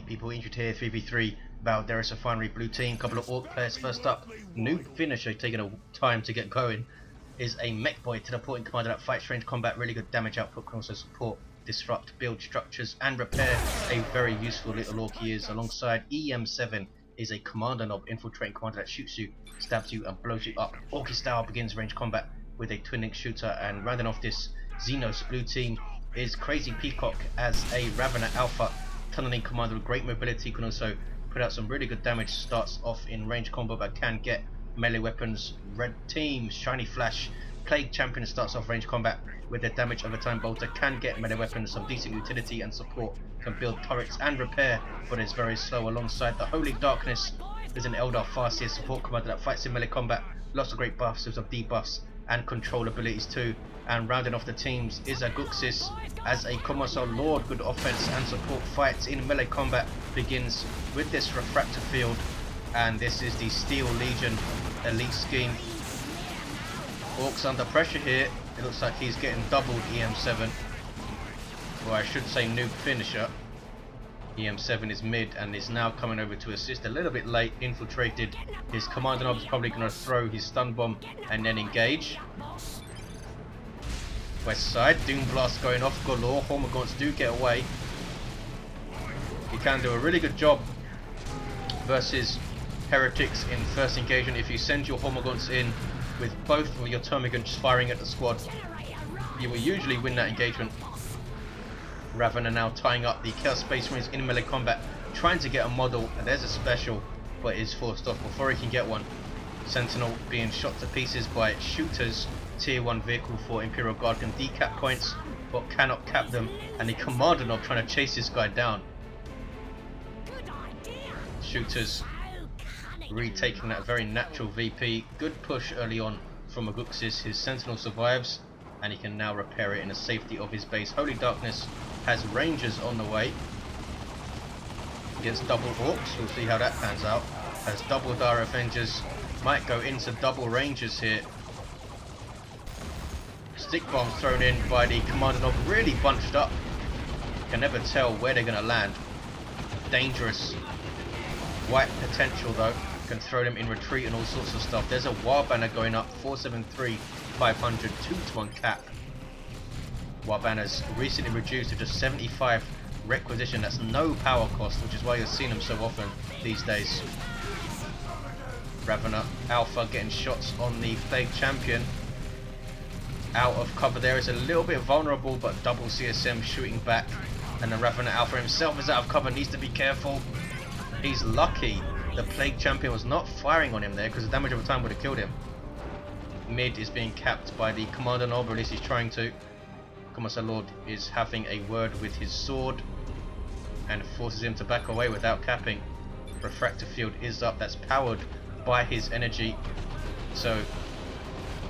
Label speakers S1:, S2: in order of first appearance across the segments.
S1: people, injured here, 3v3, Valderus Refinery, blue team, couple of Ork players. First up, Noob finisher, taking a time to get going, is a Mekboy, teleporting commander that fights range combat, really good damage output, can also support, disrupt, build structures, and repair. A very useful little Ork he is. Alongside eM7 is a Commando Nob, infiltrating commander that shoots you, stabs you, and blows you up. Orky style begins range combat with a twin link shooter, and rounding off this Xenos blue team is crazypeacocke as a Ravener Alpha, tunneling commander with great mobility, can also put out some really good damage, starts off in range combo but can get melee weapons. Red team, Shiny Flash, Plague Champion starts off range combat with their damage over time bolter, can get melee weapons, some decent utility and support, can build turrets and repair, but is very slow. Alongside TheHolyDarkness is an Eldar Farseer support commander that fights in melee combat, lots of great buffs, some debuffs and control abilities too. And rounding off the teams is Aguxyz as a Commissar Lord, good offense and support, fights in melee combat, begins with this refractor field, and this is the Steel Legion elite scheme. Orks under pressure here, it looks like he's getting doubled eM7, or I should say Noob finisher. eM7 is mid and is now coming over to assist, a little bit late, infiltrated. His Commando Nob is probably going to throw his stun bomb and then engage. West side, Doom Blast going off galore, Hormagaunts do get away. He can do a really good job versus heretics in first engagement. If you send your Hormagaunts in with both of your termagants firing at the squad, you will usually win that engagement. Ravener now tying up the Chaos Space Marines in melee combat, trying to get a model, and there's a special, but is forced off before he can get one. Sentinel being shot to pieces by shooters. Tier 1 vehicle for Imperial Guard can decap points, but cannot cap them, and the Commando Nob trying to chase this guy down. Shooters retaking that very natural VP. Good push early on from Aguxyz. His Sentinel survives, and he can now repair it in the safety of his base. HolyDarkness has Rangers on the way against double Orks. We'll see how that pans out, as double Dire Avengers might go into double Rangers here. Stick bomb thrown in by the Commando Nob, really bunched up. Can never tell where they're going to land. Dangerous. White potential though, can throw them in retreat and all sorts of stuff. There's a War Banner going up, 473, 500, 2-to-1 cap. War Banner's recently reduced to just 75 requisition. That's no power cost, which is why you're seeing them so often these days. Ravener Alpha getting shots on the Plague Champion. Out of cover there, is a little bit vulnerable, but double CSM shooting back, and the Ravener Alpha himself is out of cover, needs to be careful. He's lucky the Plague Champion was not firing on him there, because the damage over time would have killed him. Mid is being capped by the Commando Nob, or at least he's trying to. Commissar Lord is having a word with his sword and forces him to back away without capping. Refractor field is up, that's powered by his energy, so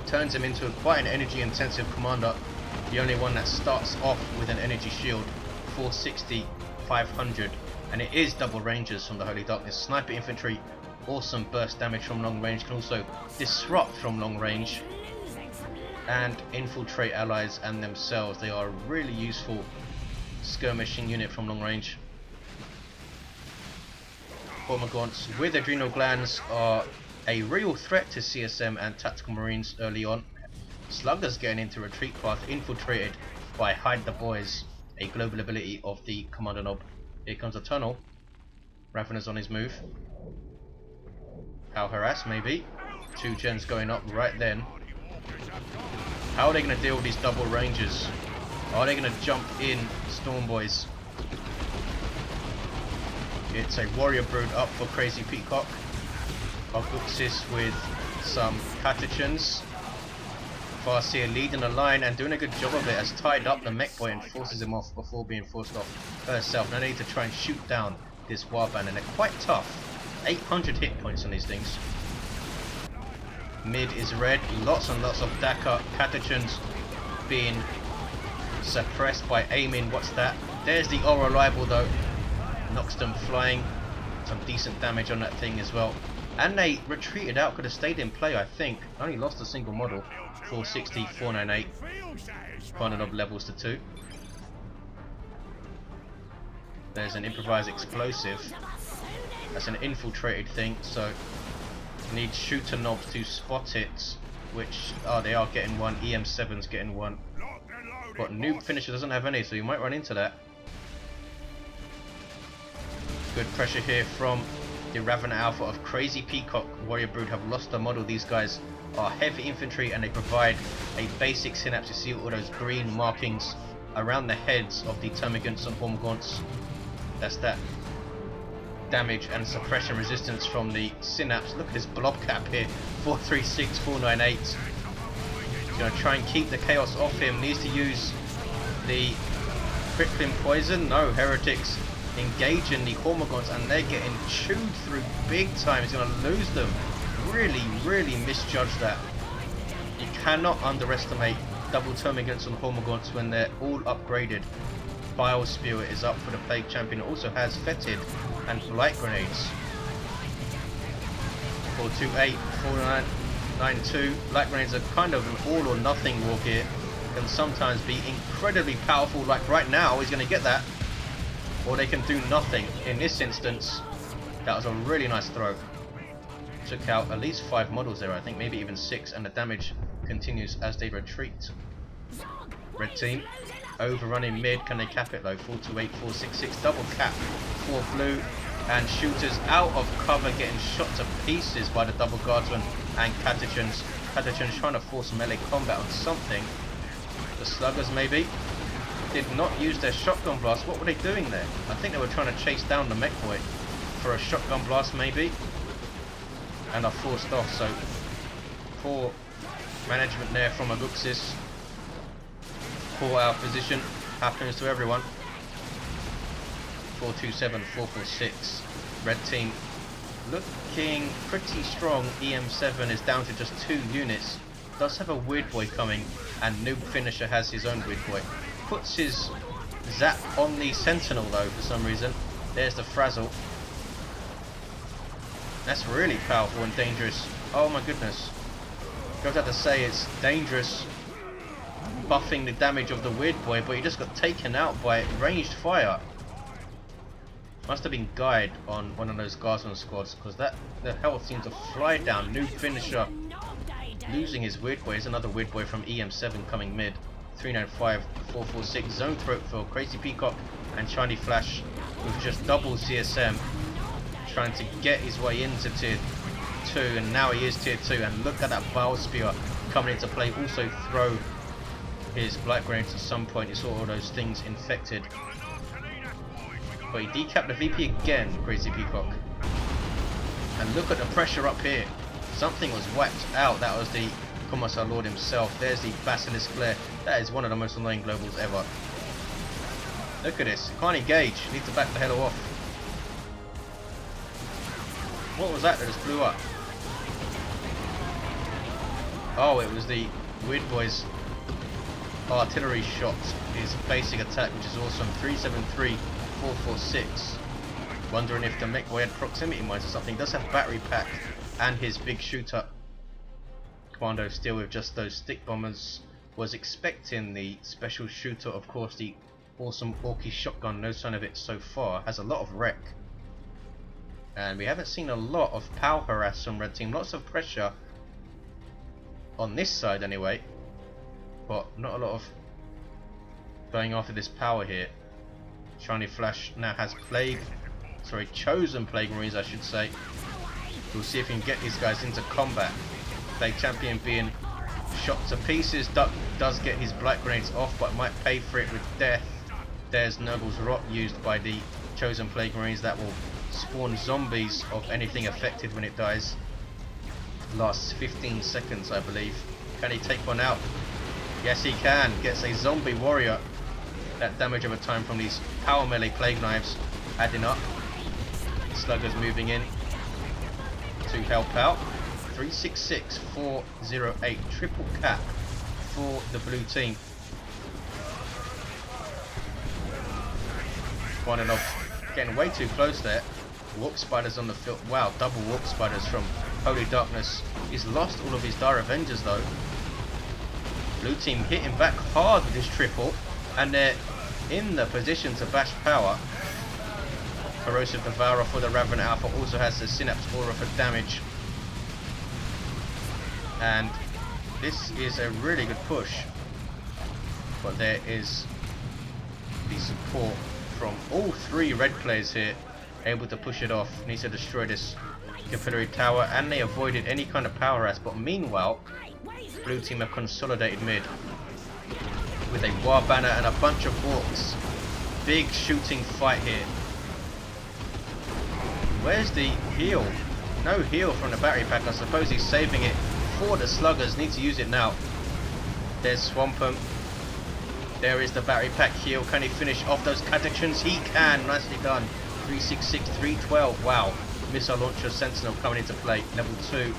S1: turns him into quite an energy intensive commander. The only one that starts off with an energy shield, 460, 500, and it is double Rangers from the HolyDarkness. Sniper infantry, awesome burst damage from long range, can also disrupt from long range and infiltrate allies and themselves. They are a really useful skirmishing unit from long range. Hormagaunts with adrenal glands are a real threat to CSM and tactical marines early on. Sluggers getting into retreat path, infiltrated by Hide the Boys, a global ability of the Commando Nob. Here comes a tunnel. Ravener's on his move. How harass maybe. 2 gens going up right then. How are they going to deal with these double Rangers? Are they going to jump in Storm Boys? It's a Warrior Brood up for crazypeacocke. Aguxyz with some Catechans. Farseer leading the line and doing a good job of it, has tied up the Mekboy and forces him off before being forced off herself. Now they need to try and shoot down this War Banner, and they're quite tough. 800 hit points on these things. Mid is red, lots and lots of Dakar Catechans being suppressed by aiming. What's that? There's the Aura Libel though, knocks them flying. Some decent damage on that thing as well. And they retreated out, could have stayed in play I think. Only lost a single model. 460, 498. Commando Nob levels to 2. There's an improvised explosive. That's an infiltrated thing, so need shooter knobs to spot it. Which, oh, they are getting one. eM7's getting one. But Noob finisher doesn't have any, so you might run into that. Good pressure here from the Ravener Alpha of crazypeacocke. Warrior Brood have lost the model. These guys are heavy infantry and they provide a basic synapse. You see all those green markings around the heads of the termagants and hormagaunts. That's that damage and suppression resistance from the synapse. Look at this blob cap here. 436, 498. He's going to try and keep the chaos off him. Needs to use the crippling poison. No, heretics engaging the hormagaunts and they're getting chewed through big time. He's going to lose them. Really misjudged that. You cannot underestimate double termagants and hormagaunts when they're all upgraded. Bile Spewer is up for the Plague Champion. It also has fetid and blight grenades. 428, 4992. Blight grenades are kind of an all or nothing war gear. Can sometimes be incredibly powerful, like right now he's going to get that. Or they can do nothing. In this instance, that was a really nice throw. Took out at least 5 models there, I think, maybe even 6, and the damage continues as they retreat. Red team overrunning mid. Can they cap it though? 428, 466, double cap for blue, and shooters out of cover getting shot to pieces by the double guardsmen and catechins. Catechins trying to force melee combat on something. The sluggers maybe did not use their shotgun blast. What were they doing there? I think they were trying to chase down the Mekboy for a shotgun blast maybe, and are forced off. So poor management there from Aguxyz. Poor out position, happens to everyone. 427, 446. Red team looking pretty strong. eM7 is down to just 2 units. Does have a weird boy coming, and Noob finisher has his own weird boy. Puts his zap on the sentinel though for some reason. There's the frazzle. That's really powerful and dangerous. Oh my goodness. Goes out to say it's dangerous buffing the damage of the weird boy, but he just got taken out by ranged fire. Must have been Guide on one of those guardsman squads, because the health seemed to fly down. New finisher losing his weird boy. Is another weird boy from eM7 coming mid. 395, 446. Zone throat for crazypeacocke and shiny flash with just double CSM, trying to get his way into tier 2, and now he is tier 2. And look at that Bile Spewer coming into play. Also throw his blight grenades at some point. You saw all those things infected. But he decapped the VP again, crazypeacocke. And look at the pressure up here. Something was whacked out. That was the Commissar Lord himself. There's the Basilisk Flare. That is one of the most annoying globals ever. Look at this. Can't engage. Needs to back the hell off. What was that just blew up? Oh, it was the Weird Boy's artillery shot. His basic attack, which is awesome. 373, 446. Wondering if the Mekboy had proximity mines or something. Does have battery pack and his big shooter. Commando still with just those stick bombers. Was expecting the special shooter, of course, the awesome Orky shotgun. No sign of it so far. Has a lot of wreck. And we haven't seen a lot of power harass from red team. Lots of pressure on this side anyway, but not a lot of going after this power here. Shiny Flash now has Plague, sorry, Chosen Plague Marines I should say. We'll see if we can get these guys into combat. Plague Champion being shot to pieces. Duck does get his blight grenades off, but might pay for it with death. There's Nurgle's Rot used by the Chosen Plague Marines. That will spawn zombies of anything affected when it dies. Lasts 15 seconds I believe. Can he take one out? Yes he can. Gets a zombie warrior. That damage over time from these power melee plague knives adding up. Sluggers moving in to help out. 366, 408. Triple cap for the blue team. Kommando Nob getting way too close there. Warp Spiders on the field. Wow, double Warp Spiders from HolyDarkness. He's lost all of his Dire Avengers though. Blue team hitting back hard with this triple, and they're in the position to bash power. Corrosive Devourer for the Raven Alpha also has the Synapse Aura for damage. And this is a really good push. But there is the support from all three red players here, able to push it off. Needs to destroy this capillary tower, and they avoided any kind of power ass. But meanwhile, blue team have consolidated mid with a war banner and a bunch of orcs. Big shooting fight here. Where's the heal? No heal from the battery pack. I suppose he's saving it for the sluggers. Need to use it now. There's Swampum. There is the battery pack heal. Can he finish off those catechins? He can. Nicely done. 366, 312. Wow. Missile launcher sentinel coming into play. Level 2.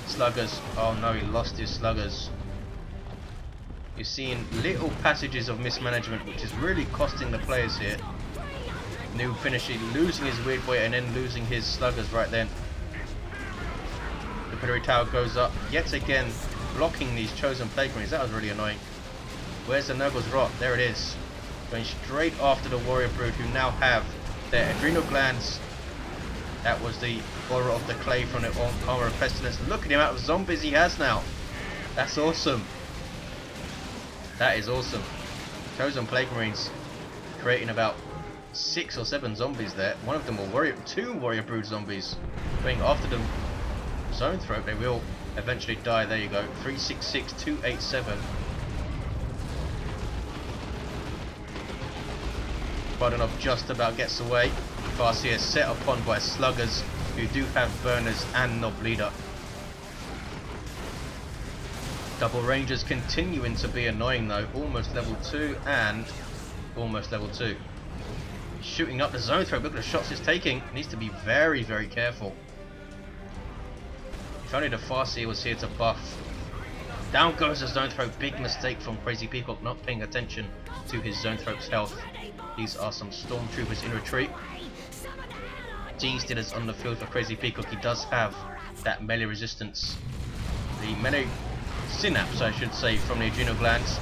S1: Sluggers. Oh no, he lost his sluggers. You're seeing little passages of mismanagement, which is really costing the players here. Noob finishing losing his weird boy and then losing his sluggers right then. The Pillory Tower goes up yet again, blocking these chosen plague marines. That was really annoying. Where's the Nurgle's Rot? There it is. Going straight after the Warrior Brood, who now have their adrenal glands. That was the aura of the clay from the armor of pestilence. Look at the amount of zombies he has now. That's awesome. That is awesome. Chosen plague marines creating about 6 or 7 zombies there. One of them were 2 Warrior Brood zombies. Going after them. Zone Throat, they will eventually die. There you go. 366, 287. Kommando Nob just about gets away. Farseer set upon by sluggers who do have burners and Nob leader. Double rangers continuing to be annoying though. Almost level 2 and almost level 2. Shooting up the Zone Throat. Look at the shots it's taking. Needs to be very, very careful. If only the Farseer was here to buff. Down goes the Zone Throat. Big mistake from crazypeacocke, not paying attention to his Zone Throat's health. These are some stormtroopers in retreat. G-Stealers on the field for crazypeacocke. He does have that melee resistance. The melee synapse, I should say, from the adrenal glands.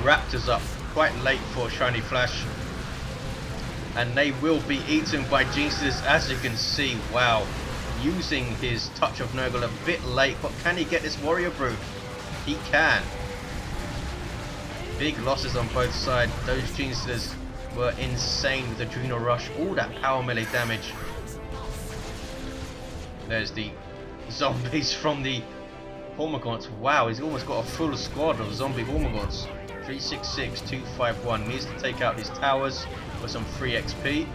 S1: Raptors up quite late for Shiny Flash. And they will be eaten by G-Stealers, as you can see. Wow. Using his Touch of Nurgle a bit late, but can he get this Warrior Brood? He can. Big losses on both sides. Those G-Stealers were insane with Adrenal Rush. All that power melee damage. There's the zombies from the Hormagaunts. Wow, he's almost got a full squad of zombie Hormagaunts. 366, 251. Needs to take out these towers for some free XP.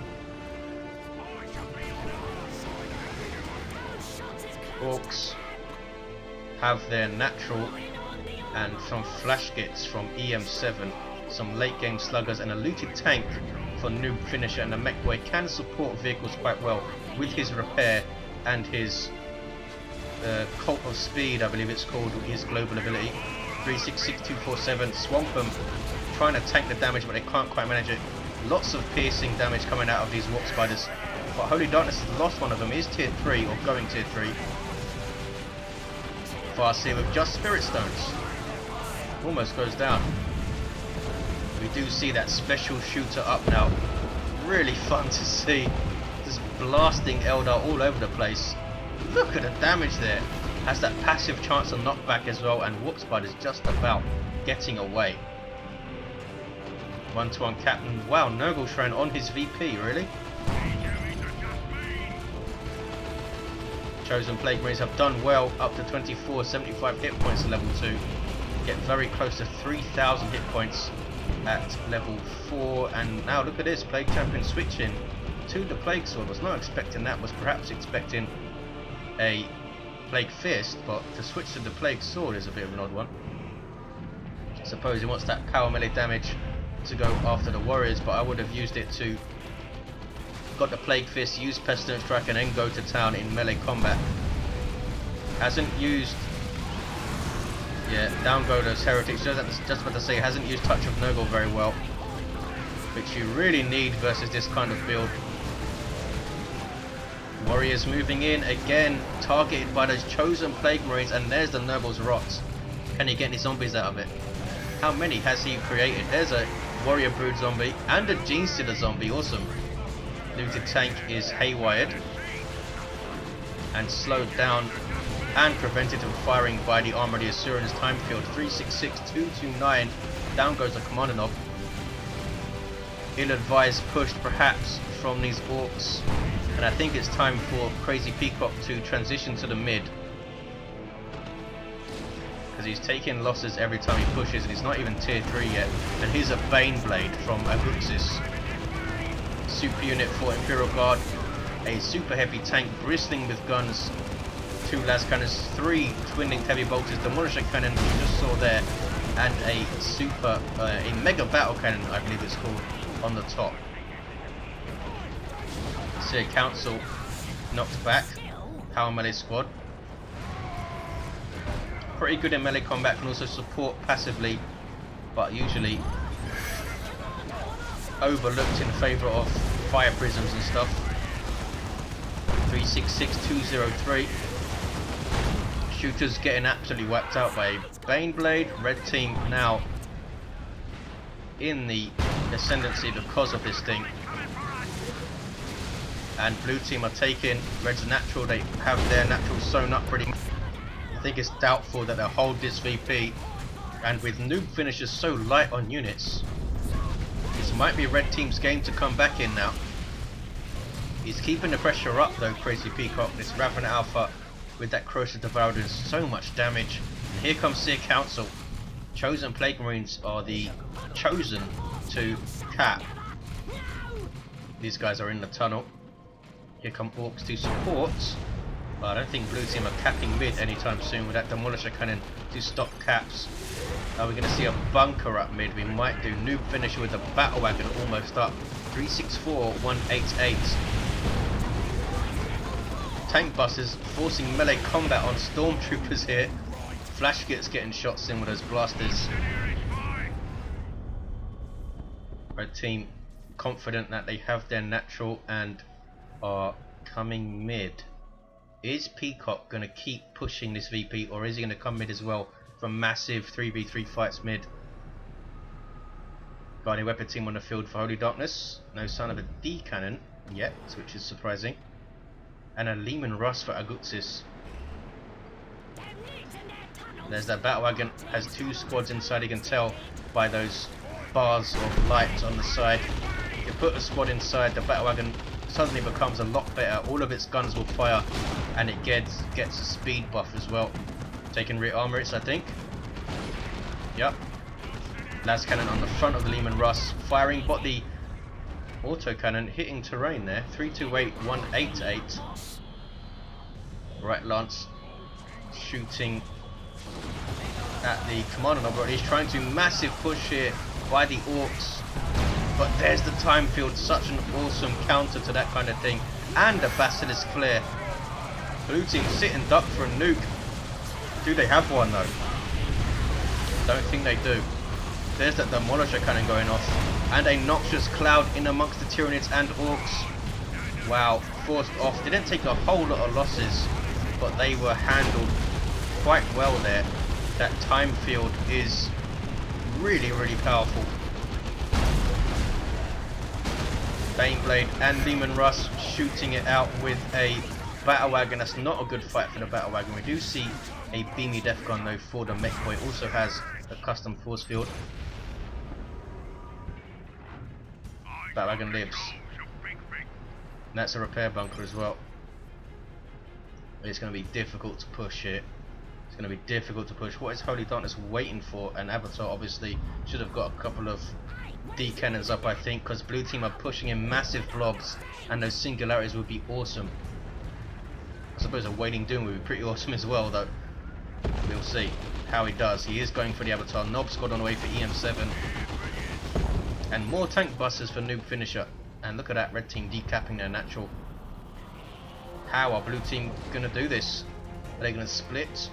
S1: Orks have their natural and some flash kits from eM7, some late game sluggers and a looted tank for Noob Finisher, and the Mekboy can support vehicles quite well with his repair and his Cult of Speed, I believe it's called, his global ability. 366, 247. Swampum trying to tank the damage, but they can't quite manage it. Lots of piercing damage coming out of these warp spiders, but HolyDarkness has lost one of them. Is tier 3 or going tier 3. Farseer with just Spirit Stones. Almost goes down. We do see that special shooter up now. Really fun to see. Just blasting Eldar all over the place. Look at the damage there. Has that passive chance of knockback as well, and Warp Spider's just about getting away. 1-to-1 Captain. Wow, Nurgle Shrine on his VP, really? Chosen Plague Marines have done well, up to 24, 75 hit points at level 2. Get very close to 3,000 hit points at level 4, and now look at this, Plague Champion switching to the Plague Sword. Was not expecting that, was perhaps expecting a Plague Fist, but to switch to the Plague Sword is a bit of an odd one. I suppose he wants that power melee damage to go after the warriors, but I would have used it to got the Plague Fist, use Pestilence Strike, and then go to town in melee combat. Hasn't used, yeah, down go those heretics. Just about to say, hasn't used Touch of Nurgle very well, which you really need versus this kind of build. Warriors moving in again, targeted by those chosen Plague Marines, and there's the Nurgle's Rot. Can he get any zombies out of it? How many has he created? There's a warrior brood zombie and a gene stealer zombie. Awesome. Looted tank is haywired and slowed down and prevented from firing by the armor of the Assyrian's time field. 366229. Down goes the Kommando Nob. Ill-advised pushed perhaps from these orcs, and I think it's time for crazypeacocke to transition to the mid, because he's taking losses every time he pushes, and he's not even tier 3 yet. And here's a Baneblade from Aguxyz. Super unit for Imperial Guard, a super heavy tank bristling with guns, 2 las cannons, 3 twin-linked heavy bolters, demolisher cannon you just saw there, and a mega battle cannon, I believe it's called, on the top. Seer Council knocked back. Power melee squad. Pretty good in melee combat, can also support passively, but usually overlooked in favour of fire prisms and stuff. 366203. Shooters getting absolutely wiped out by Baneblade. Red team now in the ascendancy because of this thing, and blue team are taking red's natural. They have their natural sewn up pretty much. I think it's doubtful that they'll hold this VP, and with Noob finishers so light on units, this might be red team's game to come back in now. He's keeping the pressure up though, crazypeacocke. This Raven Alpha with that Corrosive Devourer doing so much damage. Here comes Seer Council. Chosen Plague Marines are the chosen to cap. These guys are in the tunnel. Here come Orks to support, but I don't think blue team are capping mid anytime soon with that demolisher cannon to stop caps. Are we going to see a bunker up mid? We might do. Noob finisher with the battle wagon almost up. 364188. Tank buses forcing melee combat on stormtroopers here. Flash gets getting shots in with those blasters. Red team confident that they have their natural and are coming mid. Is Peacock going to keep pushing this VP, or is he going to come mid as well from massive 3v3 fights mid? Guardian weapon team on the field for HolyDarkness. No sign of a D cannon yet, which is surprising. And a Lehman Russ for Aguxyz. There's that battle wagon, has 2 squads inside, you can tell by those bars of light on the side. You put a squad inside, the battle wagon suddenly becomes a lot better. All of its guns will fire, and it gets a speed buff as well. Taking rear armorists, I think. Yep. Las cannon on the front of the Lehman Russ, firing, but the auto cannon hitting terrain there. 328188. Right lance shooting at the Kommando Nob. He's trying to massive push here by the Orks, but there's the time field. Such an awesome counter to that kind of thing, and a Basilisk Flare. Blue team sit and duck for a nuke. Do they have one though? Don't think they do. There's that demolisher cannon going off, and a noxious cloud in amongst the Tyranids and Orks. Wow, forced off. They didn't take a whole lot of losses, but they were handled quite well there. That time field is really, really powerful. Baneblade and Lehman Russ shooting it out with a battle wagon. That's not a good fight for the battle wagon. We do see a beamy death gun though for the Mekboy. Also has a custom force field. Battle wagon lives. And that's a repair bunker as well. It's going to be difficult to push here. It's going to be difficult to push. What is HolyDarkness waiting for? And Avatar obviously should have got a couple of D cannons up, I think, because blue team are pushing in massive blobs, and those singularities would be awesome. I suppose a Wailing Doom would be pretty awesome as well, though. We'll see how he does. He is going for the Avatar. Nob squad on the way for eM7. And more tank busters for Noob finisher. And look at that, red team decapping their natural. How are blue team going to do this? Are they going to split?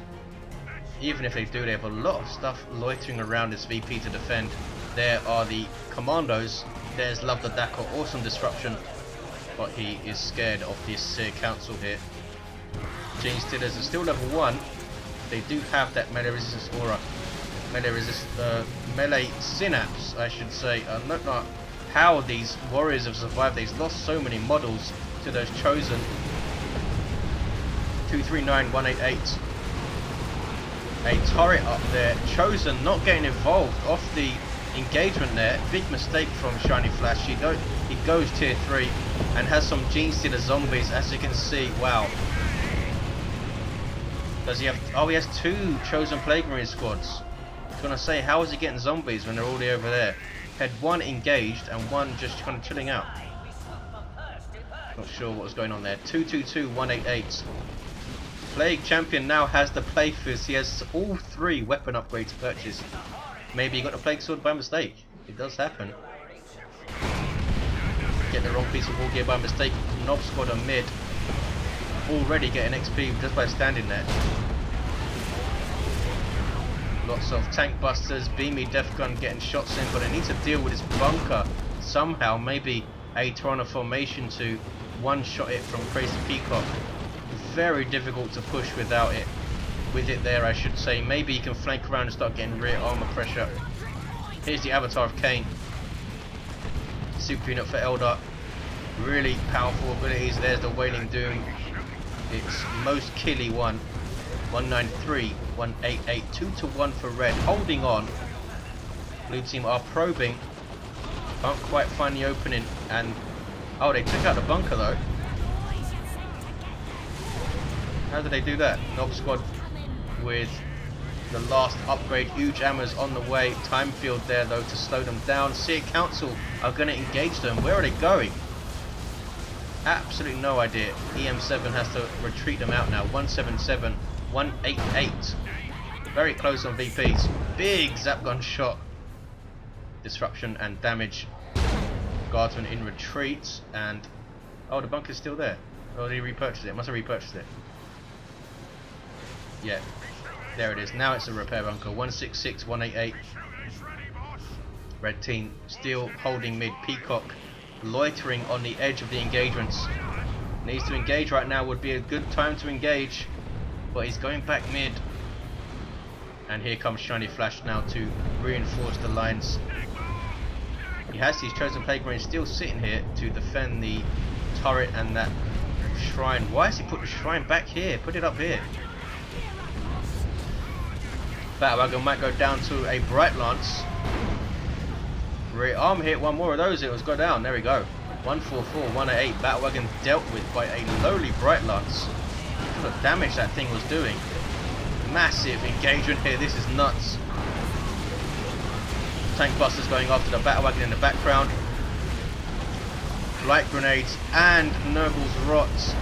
S1: Even if they do, they have a lot of stuff loitering around this VP to defend. There are the commandos. There's Love the Dakar, awesome disruption. But he is scared of this Seer Council here. Gene Stealers are still level 1. They do have that melee resistance aura. melee synapse, I should say. I don't know how these warriors have survived. They've lost so many models to those chosen. 239188. A turret up there. Chosen not getting involved off the engagement there. Big mistake from Shiny Flash. He goes tier 3 and has some Gene Stealer zombies, as you can see. Wow. Does he have... Oh, he has 2 chosen Plague Marine squads. I was going to say, how is he getting zombies when they're already over there? Had 1 engaged and 1 just kind of chilling out. Not sure what was going on there. 222188. Plague Champion now has the Plague Fist. He has all 3 weapon upgrades purchased. Maybe he got the Plague Sword by mistake. It does happen. Get the wrong piece of war gear by mistake. Nob squad on mid. Already getting XP just by standing there. Lots of tank busters, beamy death gun getting shots in, but they need to deal with this bunker somehow. Maybe a Toronto formation to one-shot it from Crazy Peacock. Very difficult to push without it. With it there, I should say. Maybe he can flank around and start getting rear armor pressure. Here's the Avatar of Cain. Super unit for Eldar. Really powerful abilities. There's the Wailing Doom. It's most killy one. 193, 188, 2-1 for red. Holding on. Blue team are probing. Can't quite find the opening. And oh, they took out the bunker though. How did they do that? Nob squad with the last upgrade. Huge hammers on the way. Time field there though to slow them down. Seer Council are going to engage them. Where are they going? Absolutely no idea. eM7 has to retreat them out now. 177, 188. Very close on VPs. Big zap gun shot. Disruption and damage. Guardsman in retreat. And oh, the bunker's still there. Oh, did he repurchase it? Must have repurchased it. Yeah, there it is. Now it's a repair bunker. 166, 188. Red team still holding mid. Peacock loitering on the edge of the engagements. Needs to engage right now. Would be a good time to engage, but he's going back mid. And here comes Shiny Flash now to reinforce the lines. He has his chosen Plague Marine still sitting here to defend the turret and that shrine. Why has he put the shrine back here? Put it up here. Battle might go down to a Bright Lance. Rear arm hit, 1 more of those, it was go down. There we go. 144, 188. Battle dealt with by a lowly Bright Lance. Look at the damage that thing was doing. Massive engagement here, this is nuts. Tank busters going after the Battle in the background. Light grenades and Nurgle's rots.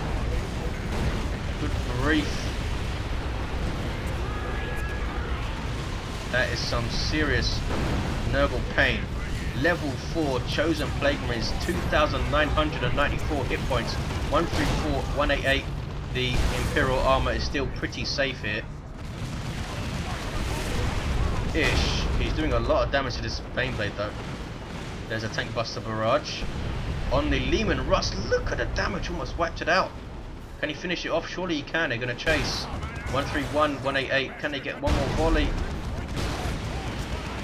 S1: Good grief. That is some serious Nurgle pain. Level 4 chosen Plague Marines, 2,994 hit points, 134, 188. The Imperial armor is still pretty safe here. Ish. He's doing a lot of damage to this Baneblade though. There's a tank buster barrage. On the Lehman Rust, look at the damage, almost wiped it out. Can he finish it off? Surely he can. They're going to chase. 131, 188. Can they get one more volley?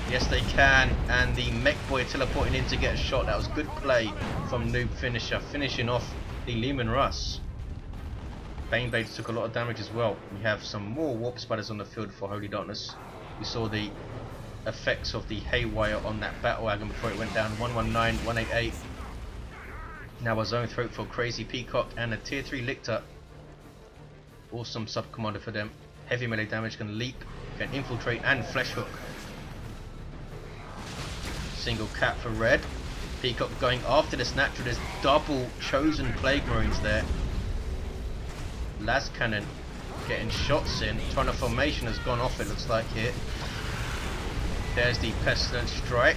S1: Yes, they can. And the Mekboy teleporting in to get a shot. That was good play from Noob Finisher, finishing off the Lehman Rust. Baneblades took a lot of damage as well. We have some more Warp Spiders on the field for HolyDarkness. We saw the effects of the haywire on that battle wagon before it went down. 119, 188. Now a zone throat for Crazy Peacock and a tier 3 Lictor. Awesome sub commander for them. Heavy melee damage, can leap, can infiltrate and flesh hook. Single cap for red. Peacock going after the Snatcher. There's double chosen Plague Marines there. Las Cannon getting shots in. Toronto formation has gone off, it looks like here. There's the Pestilent Strike.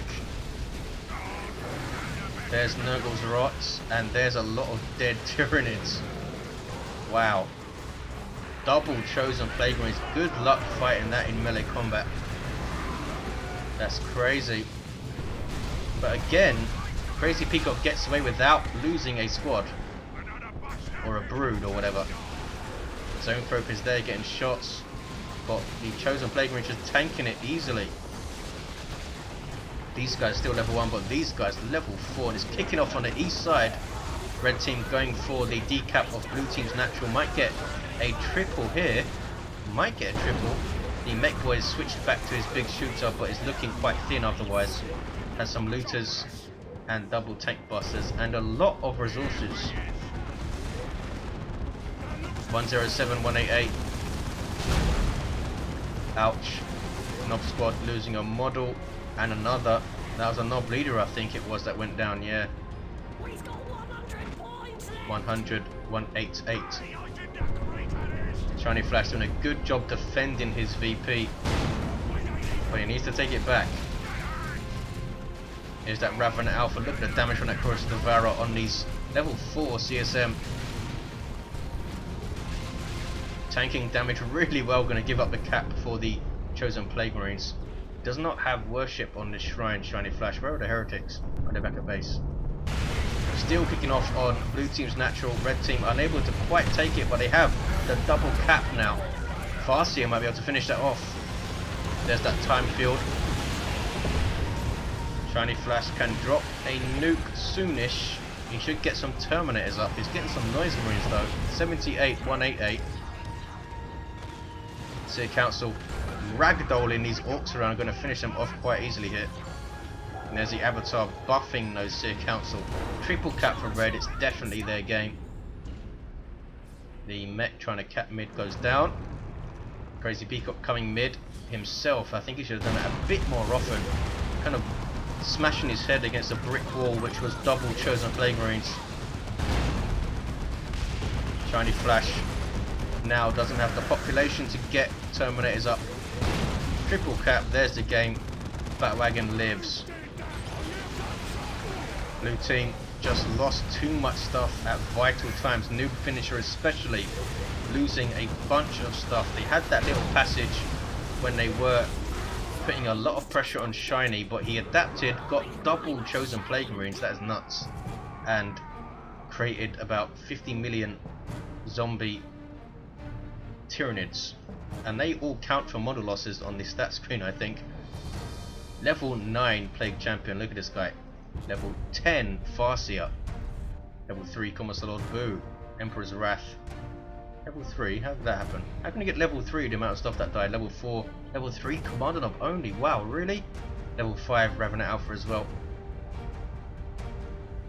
S1: There's Nurgle's Rots. And there's a lot of dead Tyranids. Wow. Double chosen Plague Marines. Good luck fighting that in melee combat. That's crazy. But again, Crazy Peacock gets away without losing a squad. Or a brood or whatever. Zone Thrope is there getting shots. But the chosen Plague Marine just tanking it easily. These guys still level 1, but these guys level 4, and it's kicking off on the east side. Red team going for the decap of blue team's natural. Might get a triple here. Might get a triple. The Mekboy has switched back to his big shooter, but is looking quite thin otherwise. Has some looters and double tank busters and a lot of resources. 107, 188. Ouch. Nob squad losing a model and another. That was a Nob leader, I think it was, that went down, yeah. 100, 188. Shiny Flash doing a good job defending his VP, but he needs to take it back. Here's that Raven Alpha. Look at the damage from that Cross Devourer on these level 4 CSM. Tanking damage really well, going to give up the cap for the Chosen Plague Marines. Does not have worship on this shrine, Shiny Flash. Where are the heretics? Are they back at base? Still kicking off on blue team's natural. Red team unable to quite take it, but they have the double cap now. Farseer might be able to finish that off. There's that time field. Shiny Flash can drop a nuke soonish. He should get some Terminators up. He's getting some Noise Marines though. 78, 188. Seer Council ragdolling these Orks around. Going to finish them off quite easily here. And there's the Avatar buffing those Seer Council. Triple cap for red, it's definitely their game. The mech trying to cap mid goes down. Crazy Peacock coming mid himself. I think he should have done that a bit more often. Kind of smashing his head against a brick wall, which was double Chosen Plague Marines. Shiny Flash now doesn't have the population to get Terminators up. Triple cap, there's the game. Fat Wagon lives. Blue team just lost too much stuff at vital times. Noob finisher especially losing a bunch of stuff. They had that little passage when they were putting a lot of pressure on Shiny, but he adapted, got double Chosen Plague Marines, that is nuts, and created about 50 million zombie Tyranids, and they all count for model losses on the stat screen, I think. Level 9 Plague Champion, look at this guy. Level 10 Farseer. Level 3 Commissar Boo. Emperor's Wrath. Level 3, how did that happen? How can you get level 3 the amount of stuff that died? Level 4, level 3 Commando Nob only, wow, really? Level 5 Raven Alpha as well.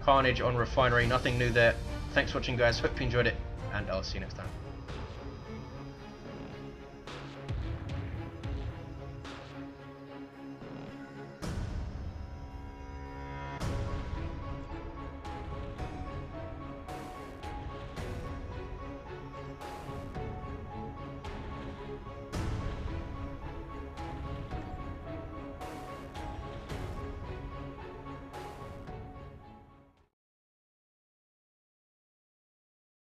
S1: Carnage on Refinery, nothing new there. Thanks for watching guys, hope you enjoyed it, and I'll see you next time.